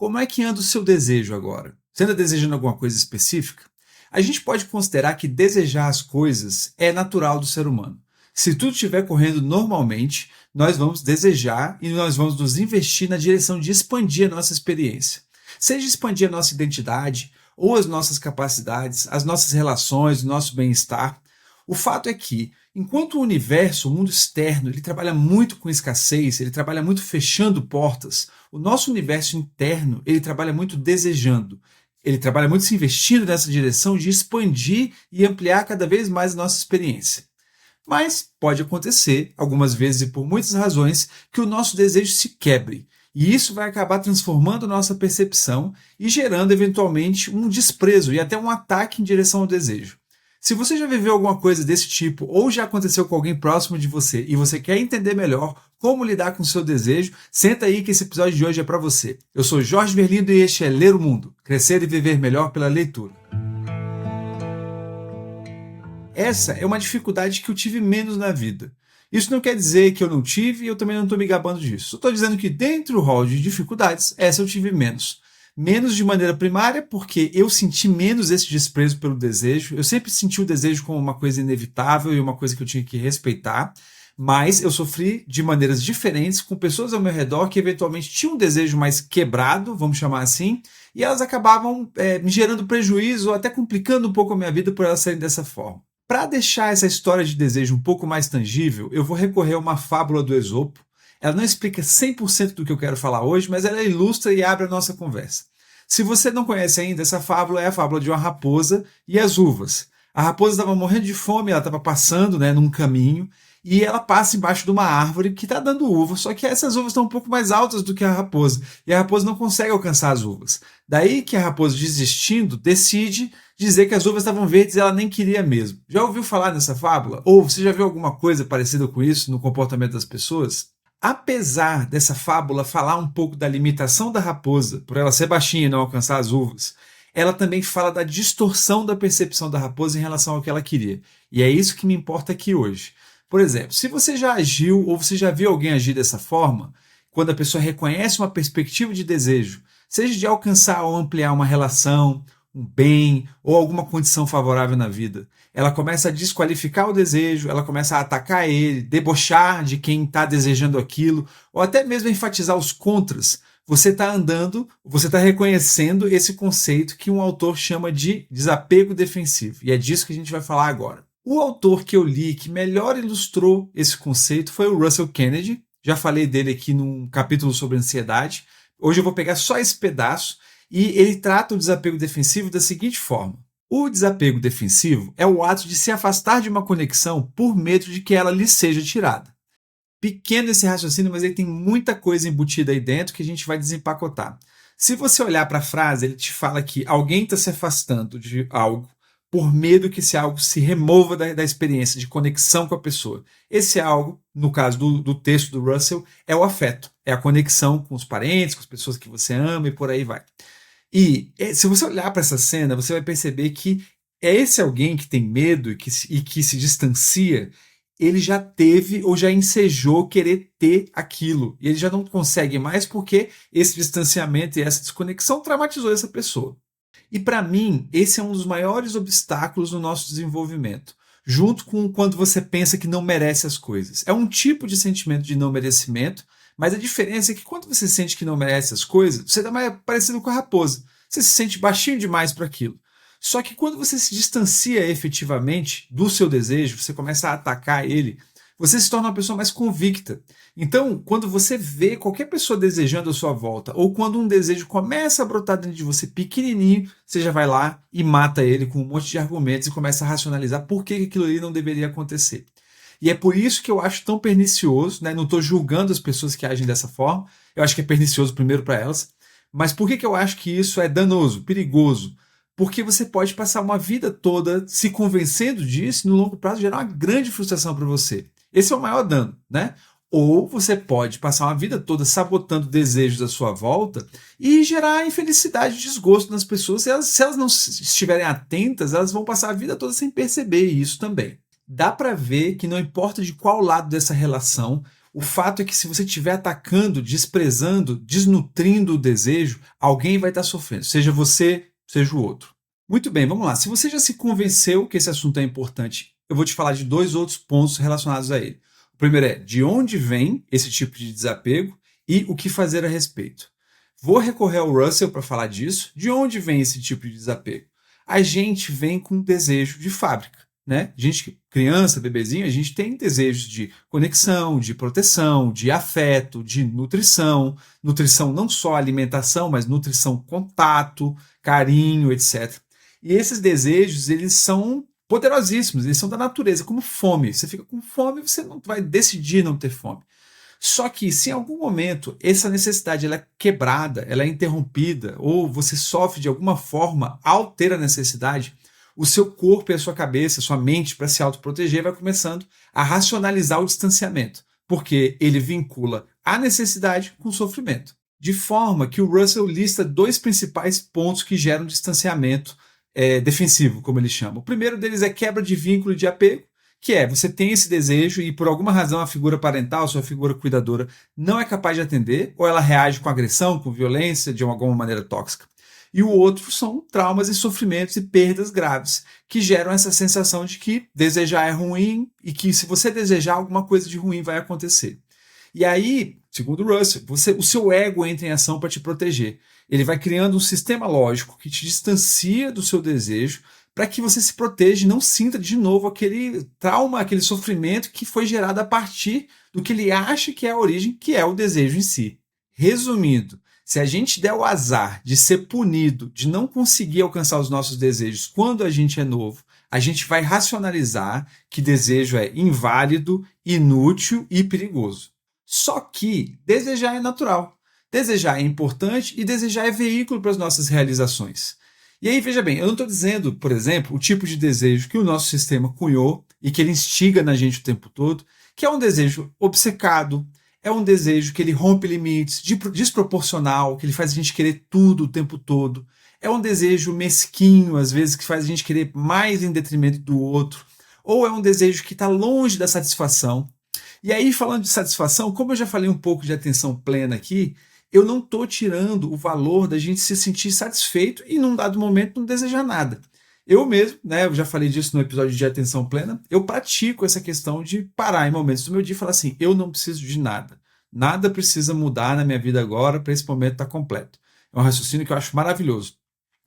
Como é que anda o seu desejo agora? Você anda desejando alguma coisa específica? A gente pode considerar que desejar as coisas é natural do ser humano. Se tudo estiver correndo normalmente, nós vamos desejar e nós vamos nos investir na direção de expandir a nossa experiência. Seja expandir a nossa identidade, ou as nossas capacidades, as nossas relações, o nosso bem-estar. O fato é que, enquanto o universo, o mundo externo, ele trabalha muito com escassez, ele trabalha muito fechando portas, o nosso universo interno, ele trabalha muito desejando. Ele trabalha muito se investindo nessa direção de expandir e ampliar cada vez mais a nossa experiência. Mas pode acontecer, algumas vezes e por muitas razões, que o nosso desejo se quebre. E isso vai acabar transformando a nossa percepção e gerando eventualmente um desprezo e até um ataque em direção ao desejo. Se você já viveu alguma coisa desse tipo ou já aconteceu com alguém próximo de você e você quer entender melhor como lidar com o seu desejo, senta aí que esse episódio de hoje é para você. Eu sou Jorge Verlindo e este é Ler o Mundo, crescer e viver melhor pela leitura. Essa é uma dificuldade que eu tive menos na vida. Isso não quer dizer que eu não tive e eu também não estou me gabando disso. Eu estou dizendo que dentro do rol de dificuldades, essa eu tive menos. Menos de maneira primária, porque eu senti menos esse desprezo pelo desejo. Eu sempre senti o desejo como uma coisa inevitável e uma coisa que eu tinha que respeitar. Mas eu sofri de maneiras diferentes com pessoas ao meu redor que eventualmente tinham um desejo mais quebrado, vamos chamar assim, e elas acabavam me gerando prejuízo ou até complicando um pouco a minha vida por elas serem dessa forma. Para deixar essa história de desejo um pouco mais tangível, eu vou recorrer a uma fábula do Esopo. Ela não explica 100% do que eu quero falar hoje, mas ela ilustra e abre a nossa conversa. Se você não conhece ainda, essa fábula é a fábula de uma raposa e as uvas. A raposa estava morrendo de fome, ela estava passando num caminho, e ela passa embaixo de uma árvore que está dando uva, só que essas uvas estão um pouco mais altas do que a raposa, e a raposa não consegue alcançar as uvas. Daí que a raposa, desistindo, decide dizer que as uvas estavam verdes e ela nem queria mesmo. Já ouviu falar nessa fábula? Ou você já viu alguma coisa parecida com isso no comportamento das pessoas? Apesar dessa fábula falar um pouco da limitação da raposa, por ela ser baixinha e não alcançar as uvas, ela também fala da distorção da percepção da raposa em relação ao que ela queria. E é isso que me importa aqui hoje. Por exemplo, se você já agiu ou você já viu alguém agir dessa forma, quando a pessoa reconhece uma perspectiva de desejo, seja de alcançar ou ampliar uma relação, um bem ou alguma condição favorável na vida, ela começa a desqualificar o desejo, ela começa a atacar ele, debochar de quem está desejando aquilo, ou até mesmo enfatizar os contras. Você está andando, você está reconhecendo esse conceito que um autor chama de desapego defensivo. E é disso que a gente vai falar agora. O autor que eu li que melhor ilustrou esse conceito foi o Russell Kennedy. Já falei dele aqui num capítulo sobre ansiedade. Hoje eu vou pegar só esse pedaço e ele trata o desapego defensivo da seguinte forma. O desapego defensivo é o ato de se afastar de uma conexão por medo de que ela lhe seja tirada. Pequeno esse raciocínio, mas ele tem muita coisa embutida aí dentro que a gente vai desempacotar. Se você olhar para a frase, ele te fala que alguém está se afastando de algo por medo que esse algo se remova da experiência de conexão com a pessoa. Esse algo, no caso do texto do Russell, é o afeto, é a conexão com os parentes, com as pessoas que você ama e por aí vai. E se você olhar para essa cena, você vai perceber que é esse alguém que tem medo e que se distancia, ele já teve ou já ensejou querer ter aquilo. E ele já não consegue mais porque esse distanciamento e essa desconexão traumatizou essa pessoa. E para mim, esse é um dos maiores obstáculos no nosso desenvolvimento, junto com quando você pensa que não merece as coisas. É um tipo de sentimento de não merecimento, mas a diferença é que quando você sente que não merece as coisas, você está mais parecido com a raposa. Você se sente baixinho demais para aquilo. Só que quando você se distancia efetivamente do seu desejo, você começa a atacar ele, você se torna uma pessoa mais convicta. Então, quando você vê qualquer pessoa desejando a sua volta, ou quando um desejo começa a brotar dentro de você pequenininho, você já vai lá e mata ele com um monte de argumentos e começa a racionalizar por que aquilo ali não deveria acontecer. E é por isso que eu acho tão pernicioso, né? Não estou julgando as pessoas que agem dessa forma, eu acho que é pernicioso primeiro para elas, mas por que eu acho que isso é danoso, perigoso? Porque você pode passar uma vida toda se convencendo disso e no longo prazo gerar uma grande frustração para você. Esse é o maior dano, né? Ou você pode passar uma vida toda sabotando desejos à sua volta e gerar infelicidade e desgosto nas pessoas. Se elas não estiverem atentas, elas vão passar a vida toda sem perceber isso também. Dá para ver que não importa de qual lado dessa relação, O fato é que se você estiver atacando, desprezando, desnutrindo o desejo, alguém vai estar sofrendo, seja você, seja o outro. Muito bem, vamos lá. Se você já se convenceu que esse assunto é importante, eu vou te falar de 2 outros pontos relacionados a ele. O primeiro é de onde vem esse tipo de desapego e o que fazer a respeito. Vou recorrer ao Russell para falar disso. De onde vem esse tipo de desapego? A gente vem com desejo de fábrica, né? A gente, criança, bebezinho, a gente tem desejos de conexão, de proteção, de afeto, de nutrição. Nutrição não só alimentação, mas nutrição, contato, carinho, etc. E esses desejos, eles são poderosíssimos, eles são da natureza, como fome. Você fica com fome, você não vai decidir não ter fome. Só que se em algum momento essa necessidade ela é quebrada, ela é interrompida, ou você sofre de alguma forma ao ter a necessidade, o seu corpo e a sua cabeça, a sua mente, para se autoproteger, vai começando a racionalizar o distanciamento, porque ele vincula a necessidade com o sofrimento. De forma que o Russell lista 2 principais pontos que geram distanciamento defensivo, como ele chama. O primeiro deles é quebra de vínculo de apego, que é, você tem esse desejo e por alguma razão a figura parental, sua figura cuidadora, não é capaz de atender, ou ela reage com agressão, com violência, de alguma maneira tóxica. E o outro são traumas e sofrimentos e perdas graves, que geram essa sensação de que desejar é ruim e que se você desejar, alguma coisa de ruim vai acontecer. E aí, segundo Russell, o seu ego entra em ação para te proteger. Ele vai criando um sistema lógico que te distancia do seu desejo, para que você se proteja e não sinta de novo aquele trauma, aquele sofrimento que foi gerado a partir do que ele acha que é a origem, que é o desejo em si. Resumindo, se a gente der o azar de ser punido, de não conseguir alcançar os nossos desejos quando a gente é novo, a gente vai racionalizar que desejo é inválido, inútil e perigoso. Só que desejar é natural, desejar é importante e desejar é veículo para as nossas realizações. E aí, veja bem, eu não estou dizendo, por exemplo, o tipo de desejo que o nosso sistema cunhou e que ele instiga na gente o tempo todo, que é um desejo obcecado, é um desejo que ele rompe limites, desproporcional, que ele faz a gente querer tudo o tempo todo, é um desejo mesquinho, às vezes, que faz a gente querer mais em detrimento do outro, ou é um desejo que está longe da satisfação. E aí, falando de satisfação, como eu já falei um pouco de atenção plena aqui, eu não estou tirando o valor da gente se sentir satisfeito e num dado momento não desejar nada. Eu mesmo, né, eu já falei disso no episódio de atenção plena, eu pratico essa questão de parar em momentos do meu dia e falar assim, eu não preciso de nada. Nada precisa mudar na minha vida agora para esse momento estar completo. É um raciocínio que eu acho maravilhoso.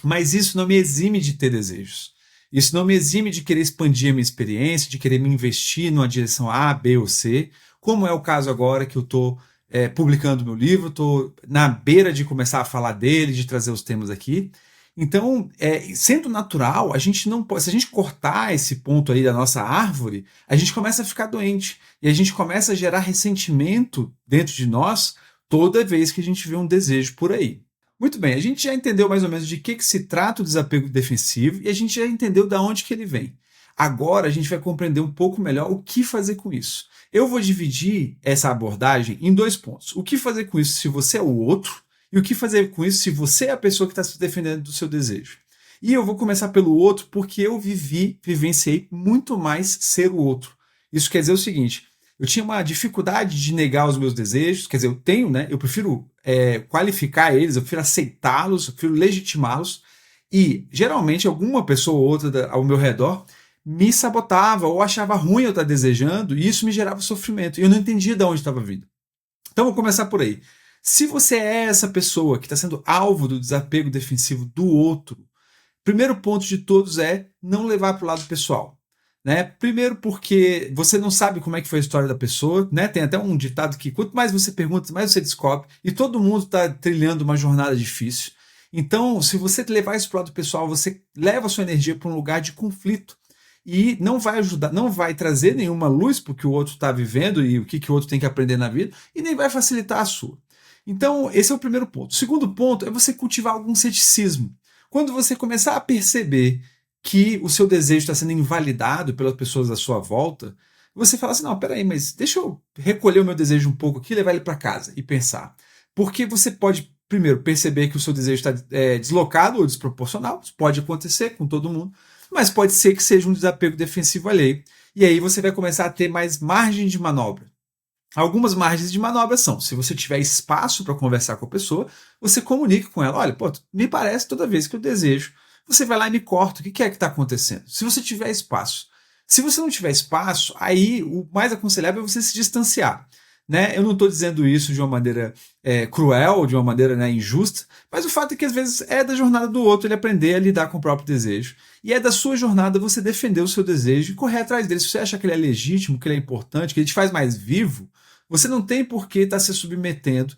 Mas isso não me exime de ter desejos. Isso não me exime de querer expandir a minha experiência, de querer me investir numa direção A, B ou C, como é o caso agora que eu estou publicando meu livro, estou na beira de começar a falar dele, de trazer os temas aqui. Então, sendo natural, a gente não pode, se a gente cortar esse ponto aí da nossa árvore, a gente começa a ficar doente e a gente começa a gerar ressentimento dentro de nós toda vez que a gente vê um desejo por aí. Muito bem, a gente já entendeu mais ou menos de que se trata o desapego defensivo e a gente já entendeu de onde que ele vem. Agora a gente vai compreender um pouco melhor o que fazer com isso. Eu vou dividir essa abordagem em 2 pontos. O que fazer com isso se você é o outro e o que fazer com isso se você é a pessoa que está se defendendo do seu desejo. E eu vou começar pelo outro porque eu vivenciei muito mais ser o outro. Isso quer dizer o seguinte, eu tinha uma dificuldade de negar os meus desejos, quer dizer, eu tenho, né? Eu prefiro qualificar eles, eu prefiro aceitá-los, eu prefiro legitimá-los e geralmente alguma pessoa ou outra ao meu redor me sabotava ou achava ruim eu estar desejando e isso me gerava sofrimento. E eu não entendia de onde estava vindo. Então vou começar por aí. Se você é essa pessoa que está sendo alvo do desapego defensivo do outro, primeiro ponto de todos é não levar para o lado pessoal. Né? Primeiro porque você não sabe como é que foi a história da pessoa, né? Tem até um ditado que quanto mais você pergunta, mais você descobre, e todo mundo está trilhando uma jornada difícil. Então, se você levar isso para o lado pessoal, você leva a sua energia para um lugar de conflito. E não vai ajudar, não vai trazer nenhuma luz para o que o outro está vivendo e o que o outro tem que aprender na vida, e nem vai facilitar a sua. Então, esse é o primeiro ponto. O segundo ponto é você cultivar algum ceticismo. Quando você começar a perceber que o seu desejo está sendo invalidado pelas pessoas à sua volta, você fala assim, não, peraí, mas deixa eu recolher o meu desejo um pouco aqui, levar ele para casa e pensar. Porque você pode, primeiro, perceber que o seu desejo está deslocado ou desproporcional, isso pode acontecer com todo mundo, mas pode ser que seja um desapego defensivo alheio. E aí você vai começar a ter mais margem de manobra. Algumas margens de manobra são, se você tiver espaço para conversar com a pessoa, você comunica com ela, olha, pô, me parece toda vez que eu desejo, você vai lá e me corta, o que é que está acontecendo? Se você tiver espaço. Se você não tiver espaço, aí o mais aconselhável é você se distanciar. Né? Eu não estou dizendo isso de uma maneira cruel, de uma maneira, né, injusta, mas o fato é que às vezes é da jornada do outro ele aprender a lidar com o próprio desejo. E é da sua jornada você defender o seu desejo e correr atrás dele. Se você acha que ele é legítimo, que ele é importante, que ele te faz mais vivo, você não tem por que estar se submetendo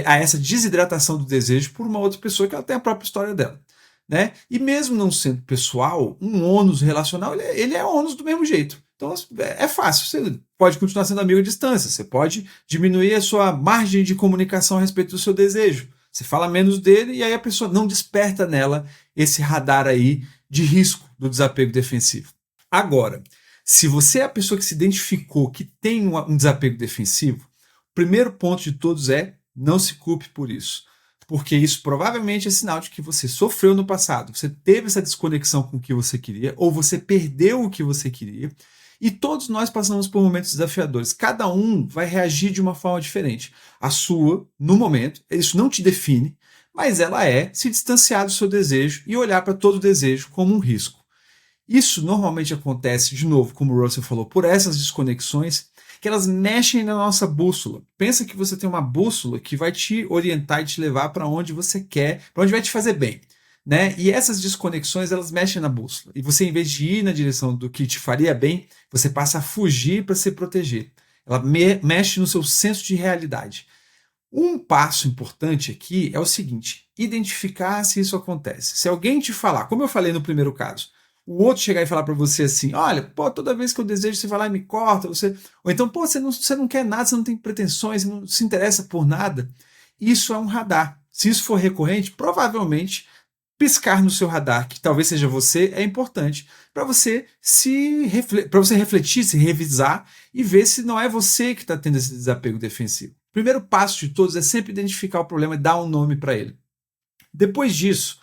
a essa desidratação do desejo por uma outra pessoa que ela tem a própria história dela. Né? E mesmo não sendo pessoal, um ônus relacional, ele é ônus do mesmo jeito. Então é fácil, você pode continuar sendo amigo à distância, você pode diminuir a sua margem de comunicação a respeito do seu desejo. Você fala menos dele e aí a pessoa não desperta nela esse radar aí de risco do desapego defensivo. Agora, se você é a pessoa que se identificou que tem um desapego defensivo, o primeiro ponto de todos é não se culpe por isso. Porque isso provavelmente é sinal de que você sofreu no passado, você teve essa desconexão com o que você queria, ou você perdeu o que você queria, e todos nós passamos por momentos desafiadores. Cada um vai reagir de uma forma diferente. A sua, no momento, isso não te define, mas ela é se distanciar do seu desejo e olhar para todo desejo como um risco. Isso normalmente acontece, de novo, como o Russell falou, por essas desconexões que elas mexem na nossa bússola. Pensa que você tem uma bússola que vai te orientar e te levar para onde você quer, para onde vai te fazer bem. Né? E essas desconexões, elas mexem na bússola. E você, em vez de ir na direção do que te faria bem, você passa a fugir para se proteger. Ela mexe no seu senso de realidade. Um passo importante aqui é o seguinte, identificar se isso acontece. Se alguém te falar, como eu falei no primeiro caso, o outro chegar e falar para você assim, olha, pô, toda vez que eu desejo você vai lá e me corta, ou então, pô, você não quer nada, você não tem pretensões, você não se interessa por nada. Isso é um radar. Se isso for recorrente, provavelmente piscar no seu radar, que talvez seja você, é importante para você refletir, se revisar e ver se não é você que está tendo esse desapego defensivo. O primeiro passo de todos é sempre identificar o problema e dar um nome para ele. Depois disso,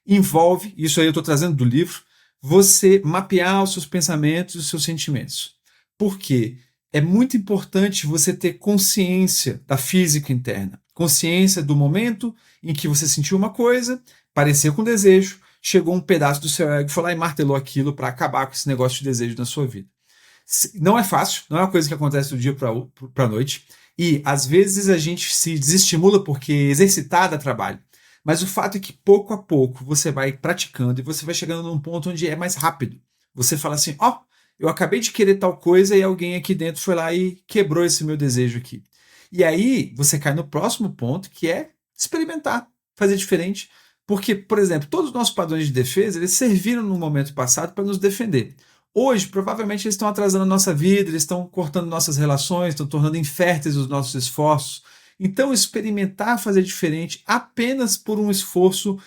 envolve, isso aí eu estou trazendo do livro, você mapear os seus pensamentos e os seus sentimentos. Por quê? É muito importante você ter consciência da física interna, consciência do momento em que você sentiu uma coisa, pareceu com desejo, chegou um pedaço do seu ego, foi lá e martelou aquilo para acabar com esse negócio de desejo na sua vida. Não é fácil, não é uma coisa que acontece do dia para a noite, e às vezes a gente se desestimula porque exercitar dá trabalho. Mas o fato é que pouco a pouco você vai praticando e você vai chegando num ponto onde é mais rápido. Você fala assim, ó, eu acabei de querer tal coisa e alguém aqui dentro foi lá e quebrou esse meu desejo aqui. E aí você cai no próximo ponto, que é experimentar, fazer diferente. Porque, por exemplo, todos os nossos padrões de defesa, eles serviram no momento passado para nos defender. Hoje, provavelmente, eles estão atrasando a nossa vida, eles estão cortando nossas relações, estão tornando inférteis os nossos esforços. Então, experimentar fazer diferente apenas por um esforço,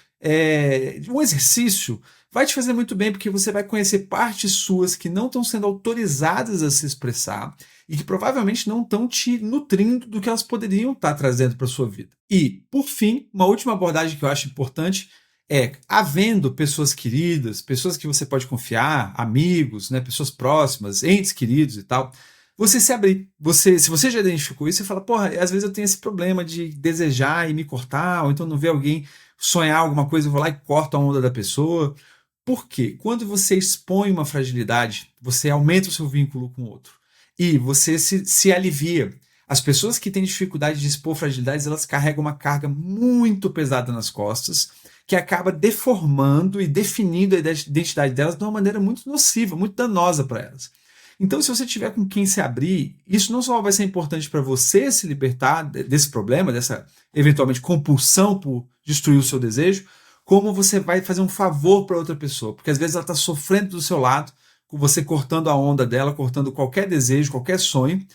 um exercício, vai te fazer muito bem, porque você vai conhecer partes suas que não estão sendo autorizadas a se expressar e que provavelmente não estão te nutrindo do que elas poderiam estar trazendo para a sua vida. E, por fim, uma última abordagem que eu acho importante é, havendo pessoas queridas, pessoas que você pode confiar, amigos, né, pessoas próximas, entes queridos e tal, você se abrir. Se você já identificou isso, você fala, porra, às vezes eu tenho esse problema de desejar e me cortar, ou então não ver alguém sonhar alguma coisa, eu vou lá e corto a onda da pessoa. Por quê? Quando você expõe uma fragilidade, você aumenta o seu vínculo com o outro. E você se alivia. As pessoas que têm dificuldade de expor fragilidades, elas carregam uma carga muito pesada nas costas, que acaba deformando e definindo a identidade delas de uma maneira muito nociva, muito danosa para elas. Então, se você tiver com quem se abrir, isso não só vai ser importante para você se libertar desse problema, dessa eventualmente compulsão por destruir o seu desejo, como você vai fazer um favor para outra pessoa, porque às vezes ela está sofrendo do seu lado, com você cortando a onda dela, cortando qualquer desejo, qualquer sonho,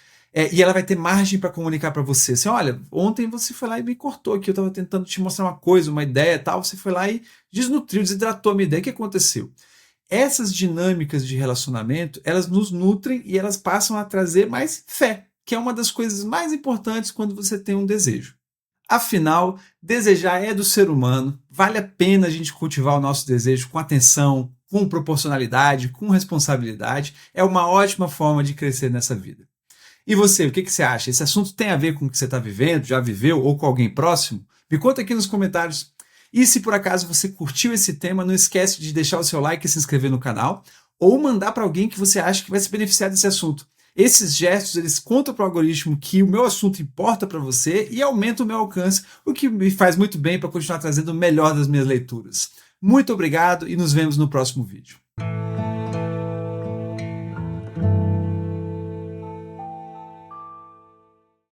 e ela vai ter margem para comunicar para você, assim, olha, ontem você foi lá e me cortou aqui, eu estava tentando te mostrar uma coisa, uma ideia e tal, você foi lá e desnutriu, desidratou a minha ideia, o que aconteceu? Essas dinâmicas de relacionamento, elas nos nutrem e elas passam a trazer mais fé, que é uma das coisas mais importantes quando você tem um desejo. Afinal, desejar é do ser humano, vale a pena a gente cultivar o nosso desejo com atenção, com proporcionalidade, com responsabilidade, é uma ótima forma de crescer nessa vida. E você, o que você acha? Esse assunto tem a ver com o que você está vivendo, já viveu ou com alguém próximo? Me conta aqui nos comentários. E se por acaso você curtiu esse tema, não esquece de deixar o seu like e se inscrever no canal ou mandar para alguém que você acha que vai se beneficiar desse assunto. Esses gestos, eles contam para o algoritmo que o meu assunto importa para você e aumenta o meu alcance, o que me faz muito bem para continuar trazendo o melhor das minhas leituras. Muito obrigado e nos vemos no próximo vídeo.